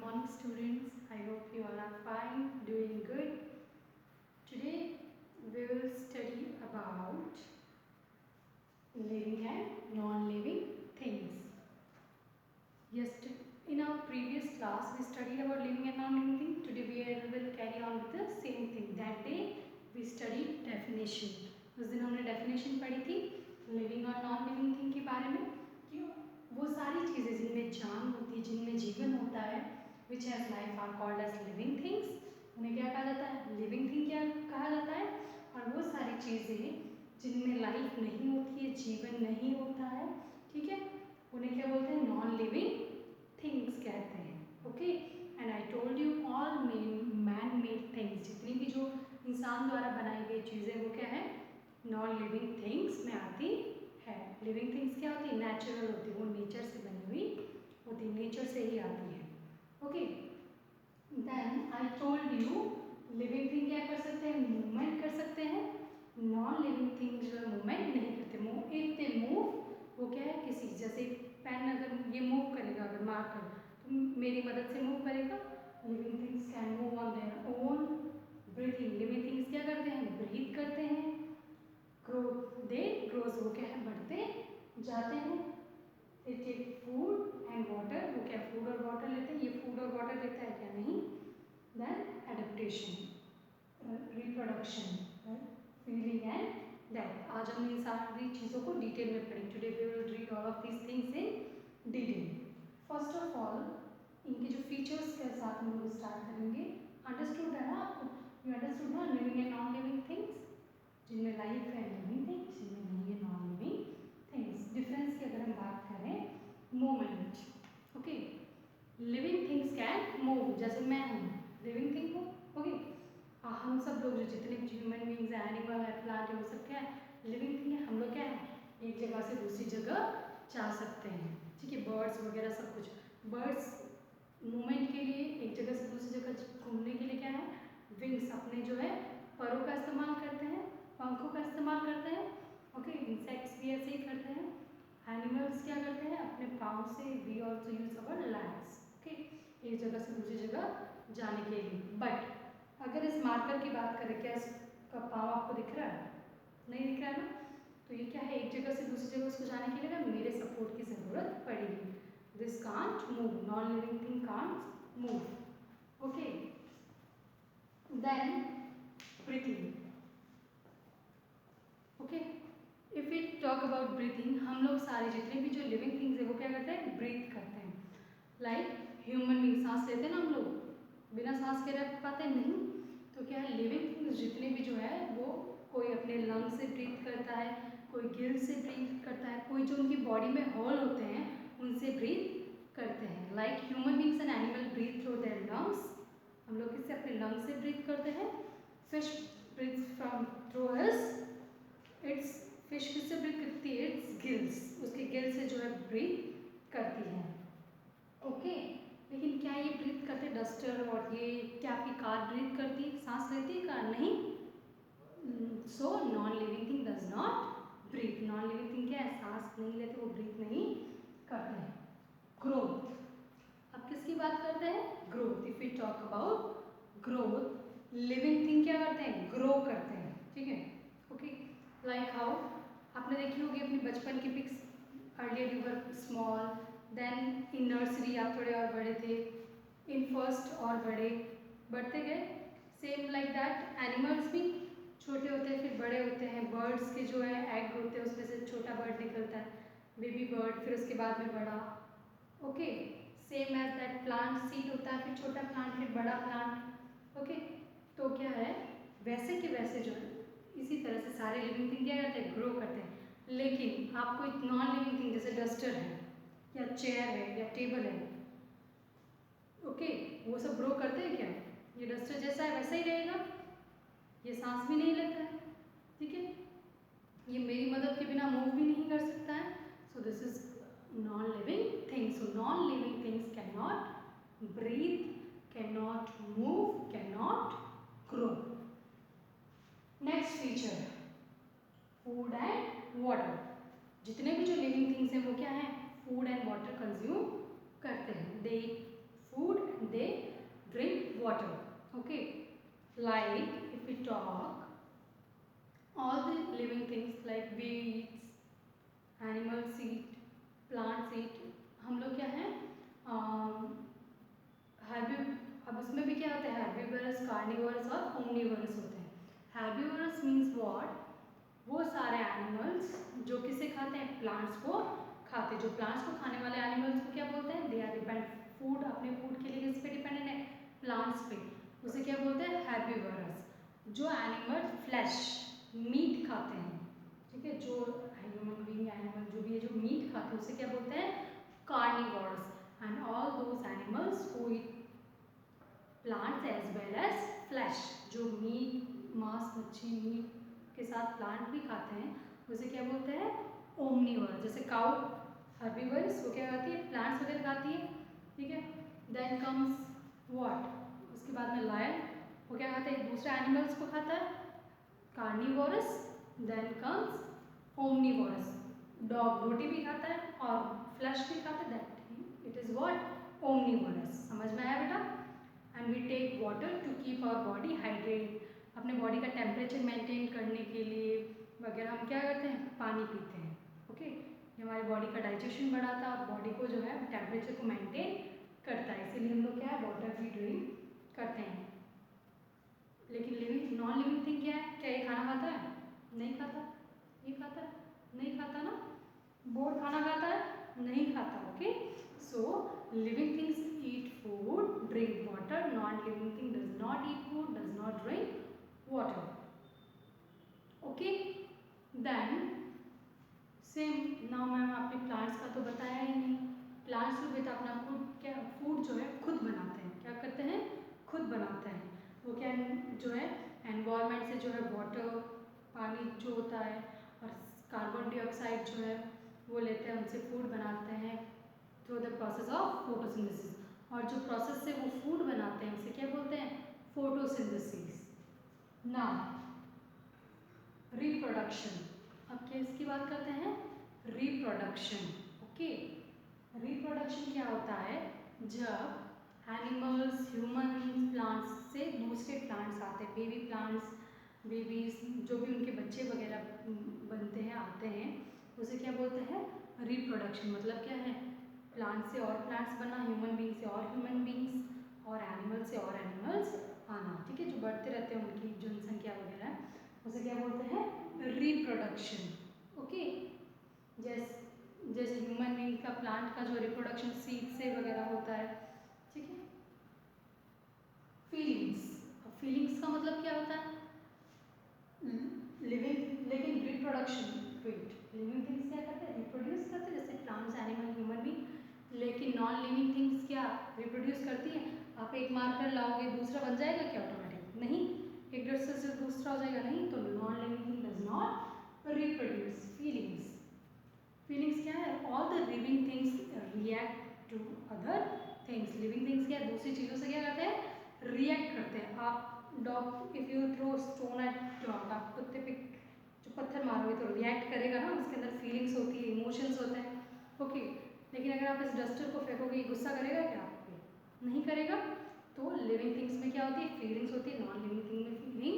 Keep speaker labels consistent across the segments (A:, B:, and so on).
A: morning students. I hope you all are fine, doing good. Today we will study about living and non-living things. Yesterday, in our previous class we studied about living and non-living things. Today we will carry on with the same thing. That day we studied definition. उस दिन हमने definition पढ़ी थी living और non-living thing के बारे में कि वो सारी चीज़ें जिनमें जान होती है, जिनमें जीवन होता है, which has life are called as living things. उन्हें क्या कहा जाता है? living thing क्या कहा जाता है? और वो सारी चीज़ें जिनमें लाइफ नहीं होती है, जीवन नहीं होता है, ठीक है, उन्हें क्या बोलते हैं? नॉन लिविंग थिंग्स कहते हैं. Okay, and I told you all man made things, जितनी भी जो इंसान द्वारा बनाई गई चीज़ें वो क्या है? नॉन लिविंग थिंग्स में आती है. लिविंग थिंग्स क्या होती है? नेचुरल होती है, वो नेचर से बनी हुई होती है, नेचर से ही आती है. Okay, then I told you living thing क्या कर सकते हैं? मूवमेंट कर सकते हैं. नॉन लिविंग थिंग्स जो मूवमेंट नहीं करते. मूव इफ दे मूव, वो क्या है? किसी, जैसे पेन अगर ये मूव करेगा, अगर मार्कर तो मेरी मदद से मूव करेगा. Living things can move on their own. Breathing, living things क्या करते हैं? ब्रीथ करते हैं. ग्रोथ, दे ग्रोज, वो क्या है? बढ़ते जाते हैं. They take food and water, वो क्या फूड और वाटर लेते हैं? ये फूड और वाटर लेता है क्या? नहीं. Then adaptation, reproduction, feeling and death. आज हम इन सारी चीज़ों को डिटेल में पढ़ेंगे. Today we will read all of these things in detail. First of all इनके जो फीचर्स के साथ हम लोग स्टार्ट करेंगे. अंडरस्टूड है ना आपको? यू अंडरस्टूड ना living and non living things, जिनमें लाइफ है लिविंग थिंग्स, जिनमें नहीं है नॉन लिविंग थिंग्स. डिफरेंस की अगर हम बात करें, movement. Okay, living things can move, जैसे मैं हूँ लिविंग थिंग हूँ. ओके, हम सब लोग जो जितने भी ह्यूमन बींग्स हैं, एनिमल है, प्लांट है, वो सब क्या है? लिविंग थिंग है. हम लोग क्या है? एक जगह से दूसरी जगह जा सकते हैं, ठीक है. बर्ड्स वगैरह सब कुछ. बर्ड्स मूवमेंट के लिए एक जगह से दूसरी जगह घूमने के लिए क्या है? विंग्स, अपने जो है परों का इस्तेमाल करते हैं, पंखों का इस्तेमाल करते हैं. ओके, इंसेक्ट्स भी ऐसे ही करते हैं. एनिमल्स क्या करते हैं? अपने पाँव से. We also use our legs. Okay, एक जगह से दूसरी जगह जाने के लिए. बट अगर इस मार्कर की बात करें, क्या इसका पाँव आपको दिख रहा है? नहीं दिख रहा है ना. तो ये क्या है? एक जगह से दूसरी जगह उसको जाने के लिए मेरे सपोर्ट की ज़रूरत पड़ेगी. This can't move, non living thing can't move. Okay, then breathing. Okay, if we talk about breathing, हम लोग सारे जितने भी जो लिविंग थिंग्स है वो क्या करते हैं? ब्रीथ करते हैं. लाइक ह्यूमन बींग सांस लेते हैं ना हम लोग, बिना सांस के रह पाते नहीं. तो क्या है? लिविंग थिंग्स जितने भी जो है वो कोई अपने लंग से ब्रीथ करता है, कोई गिल से ब्रीथ करता है, कोई जो उनकी बॉडी में होल होते हैं उनसे ब्रीथ करते हैं. Like human beings and animal breathe through their lungs. हम लोग इससे अपने लंग से ब्रीथ करते हैं. Fish breathe from through its fish किससे ब्रीथ करती है? इट्स गिल्स, उसके गिल से जो है ब्रीथ करती है. ओके, लेकिन क्या ये ब्रीथ करते? डस्टर और ये क्या आपकी कार ब्रीथ करती है? सांस लेती है कार? नहीं. So non living thing does not breathe. Non living thing क्या है? सांस नहीं लेते, वो ब्रीथ नहीं करते हैं. ग्रोथ, अब किसकी बात करते हैं? Growth. If we talk about growth, living thing क्या करते हैं? ग्रो करते हैं, ठीक है. ओके, लाइक हाउ आपने देखी होगी अपनी बचपन की pics. Earlier you were small, then in nursery आप थोड़े और बड़े थे, इन फर्स्ट और बड़े, बढ़ते गए. सेम लाइक दैट एनिमल्स भी छोटे होते हैं फिर बड़े होते हैं. बर्ड्स के जो है एग होते हैं, उसमें से छोटा बर्ड निकलता है, बेबी बर्ड, फिर उसके बाद में बड़ा. Okay, same as that plant, seed होता है, फिर छोटा प्लांट, फिर बड़ा प्लांट. ओके, तो क्या है? वैसे के वैसे जो है इसी तरह से सारे लिविंग थिंग क्या करते हैं? ग्रो करते हैं. लेकिन आपको एक नॉन लिविंग थिंग जैसे डस्टर है या चेयर है या टेबल है, ओके, वो सब ग्रो करते हैं क्या? ये डस्टर जैसा है वैसा ही रहेगा. ये सांस भी नहीं लेता है, ठीक है. ये मेरी मदद के बिना मूव भी नहीं कर सकता है. So this is non living things. So non living things can not breathe, can not move, can not grow. Next feature, food and water. जितने भी जो लिविंग थिंग्स हैं वो क्या है? फूड एंड वाटर कंज्यूम करते हैं. दे food they drink water. Okay, like if we talk, all the living things like weeds, animals eat, plants eat. हम लोग क्या हैं, अब उसमें भी क्या होते हैं, हेर्बिवरस, कार्निवरस और ओमनिवरस होते हैं। हेर्बिवरस मीन्स व्हाट, वो सारे एनिमल्स जो किसे खाते हैं, प्लांट्स को खाते हैं। जो प्लांट्स को खाने वाले एनिमल्स को क्या बोलते हैं, दे आर डिपेंड, फूड, अपने फूड के लिए किस पे डिपेंडेंट है, प्लांट्स पे, उसे क्या बोलते हैं, हेर्बिवरस। जो एनिमल फ्लैश, मीट खाते हैं, ठीक है, जो ह्यूमन बीइंग एनिमल जो भी है जो मीट खाते हैं उसे क्या बोलते हैं, carnivorous. And all those animals who eat plants as well as flesh, जो मीट, मांस, मच्छी, मीट के साथ प्लांट भी खाते हैं उसे क्या बोलते हैं, ओमनिवोरस। जैसे काउ हर्बीवरस, वो क्या खाती है, प्लांट्स वगैरह खाती है, ठीक है। देन कम्स व्हाट, उसके बाद में लायन, वो क्या खाता है, दूसरे एनिमल्स को खाता है, carnivorous. Then comes omnivorous, dog रोटी भी खाता है और फ्लैश भी खाता है, that it is what, omnivorous. समझ में आया बेटा। And we take water to keep our body hydrate, अपने बॉडी का टेम्परेचर मेंटेन करने के लिए वगैरह हम क्या करते हैं, पानी पीते हैं। ओके, ये हमारी बॉडी का डाइजेशन बढ़ाता है, बॉडी को जो है टेम्परेचर को मेंटेन करता है, इसीलिए हम लोग क्या है, वाटर भी ड्रिंक करते हैं। लेकिन लिविंग, नॉन लिविंग थिंग क्या है, क्या ये खाना खाता है, नहीं खाता, ये खाता है, नहीं खाता ना, बोर्ड खाना खाता है, नहीं खाता। Okay, so living things eat food, drink water, non-living thing does not eat food, does not drink water. Okay, then same, now ma'am आपने प्लांट्स का तो बताया ही नहीं। प्लांट्स लोग बेटा अपना खुद क्या फूड जो है खुद बनाते हैं, क्या करते हैं, खुद बनाते हैं। वो क्या जो है एनवायरनमेंट से जो है वाटर, पानी जो होता है और कार्बन डाइऑक्साइड जो है वो लेते हैं, उनसे फूड बनाते हैं through the process of photosynthesis. और जो प्रोसेस से वो फूड बनाते हैं उसे क्या बोलते हैं, फोटोसिंथेसिस। नाउ रिप्रोडक्शन, अब क्या इसकी बात करते हैं, रिप्रोडक्शन। ओके, रिप्रोडक्शन क्या होता है, जब एनिमल्स, ह्यूमन, प्लांट्स से दूसरे प्लांट्स आते हैं, बेबी प्लांट्स, बेबीज जो भी उनके बच्चे वगैरह बनते हैं, आते हैं, उसे क्या बोलते हैं, रिप्रोडक्शन। मतलब क्या है, प्लांट से और प्लांट्स बनना, ह्यूमन बींग से और ह्यूमन बींग्स, और एनिमल से और एनिमल्स आना, ठीक है, जो बढ़ते रहते हैं उनकी जनसंख्या वगैरह, उसे क्या बोलते हैं, रिप्रोडक्शन। ओके, जैसे ह्यूमन बींग का, प्लांट का जो रिप्रोडक्शन सीड से वगैरह होता है, ठीक है। फीलिंग्स, अब फीलिंग्स का मतलब क्या होता है, लिविंग, लेकिन रिप्रोडक्शन, वेट, लिविंग थिंग्स क्या करते हैं, रिप्रोड्यूस करते हैं, जैसे प्लांट्स, एनिमल, ह्यूमन बींग। लेकिन नॉन लिविंग थिंग्स क्या रिप्रोड्यूस करती हैं, आप एक मार्कर लाओगे दूसरा बन जाएगा क्या ऑटोमेटिक, नहीं, एक दूसरे से दूसरा हो जाएगा, नहीं, तो non living thing does not reproduce. Feelings, feelings क्या है, all the living things react to other things. Living things क्या दूसरी चीज़ों से क्या करते हैं, रिएक्ट करते हैं। आप dog, if you throw stone at dog, आप कुत्ते पे जो पत्थर मारोगे तो रिएक्ट करेगा ना, उसके अंदर फीलिंग्स होती है, इमोशंस होते हैं। ओके, लेकिन अगर आप इस डस्टर को फेंकोगे, गुस्सा करेगा क्या आप पे, नहीं करेगा। तो लिविंग थिंग्स में क्या होती है, फीलिंग्स होती है, नॉन लिविंग थिंग में फीलिंग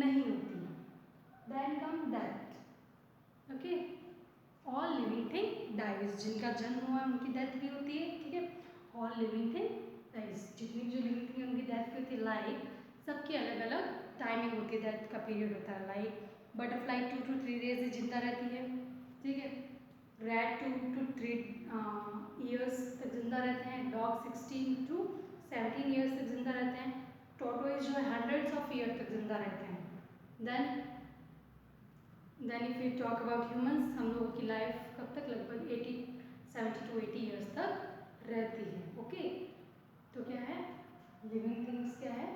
A: नहीं होती है। Then come death. Okay, all living thing dies, जिनका जन्म हुआ है उनकी डेथ भी होती है, ठीक है। ऑल लिविंग थिंग डाइज, जितनी भी जो लिविंग थिंग है उनकी डेथ भी होती है। लाइक सबकी अलग अलग टाइमिंग होती है, डेथ का पीरियड होता है। लाइक बटरफ्लाई 2 to 3 days जिंदा रहती है, ठीक है। रैट 2 to 3 years तक जिंदा रहते हैं। डॉग 16 to 17 years तक जिंदा रहते हैं। टोटोइज जो है hundreds of years तक जिंदा रहते हैं। Then if you talk about humans, हम लोगों की लाइफ कब तक, लगभग 70 to 80 years तक रहती है। ओके, तो क्या है, लिविंग थिंग्स क्या है,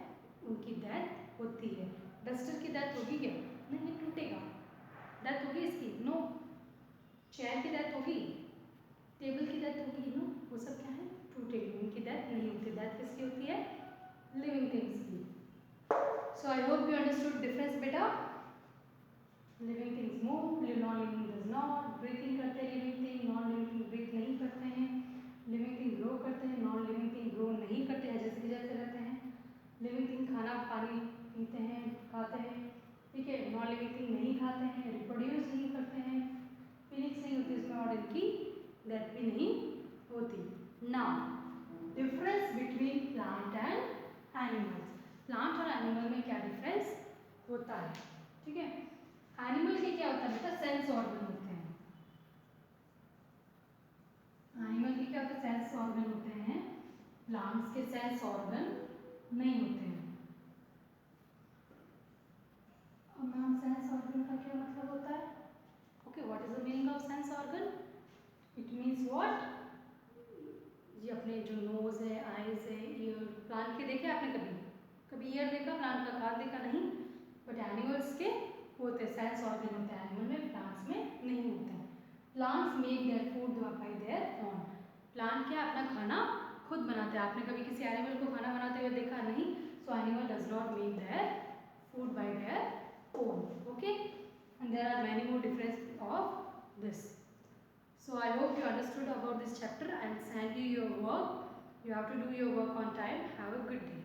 A: उनकी डेथ होती है। डस्टर की डेथ होगी क्या, नहीं, टूटेगा, डेथ होगी इसकी, नो। चेयर की डेथ होगी, टेबल की डेथ होगी, नो, वो सब क्या है, टूटेगी, उनकी डेथ नहीं होती। डेथ किसकी होती है, लिविंग थिंग्स की। So I hope you understood difference बेटा। Living things move, non living does not. Breathing करते हैं living thing, non living thing breathe नहीं करते हैं। लिविंग थिंग ग्रो करते हैं, नॉन लिविंग थिंग ग्रो नहीं करते हैं। डेथ भी नहीं होती। Now difference between plant and animals. Plant और एनिमल में क्या डिफरेंस होता है, ठीक है। एनिमल के क्या होता है बेटा, सेंस ऑर्गन होते हैं। एनिमल के क्या होते हैं, सेंस ऑर्गन होते हैं। प्लांट्स के सेंस ऑर्गन नहीं होते हैं। अब मैम सेंस ऑर्गन का क्या मतलब होता है? Okay, what is the meaning of sense organ? It means what, ये अपने जो नोज है, आईज है, ईयर, प्लांट के देखे आपने कभी कभी ईयर देखा, प्लांट का कान देखा नहीं, बट एनिमल्स के होते हैं, सेंस ऑर्गन होते हैं एनिमल में, प्लांट्स में नहीं होते हैं। Plants make their food by their own. Plant क्या अपना खाना खुद बनाते हैं। आपने कभी किसी एनिमल को खाना बनाते हुए देखा नहीं, so animal does not make their food by their own, okay. And there are many more difference of this. So I hope you understood about this chapter. I will send you your work. You have to do your work on time. Have a good day.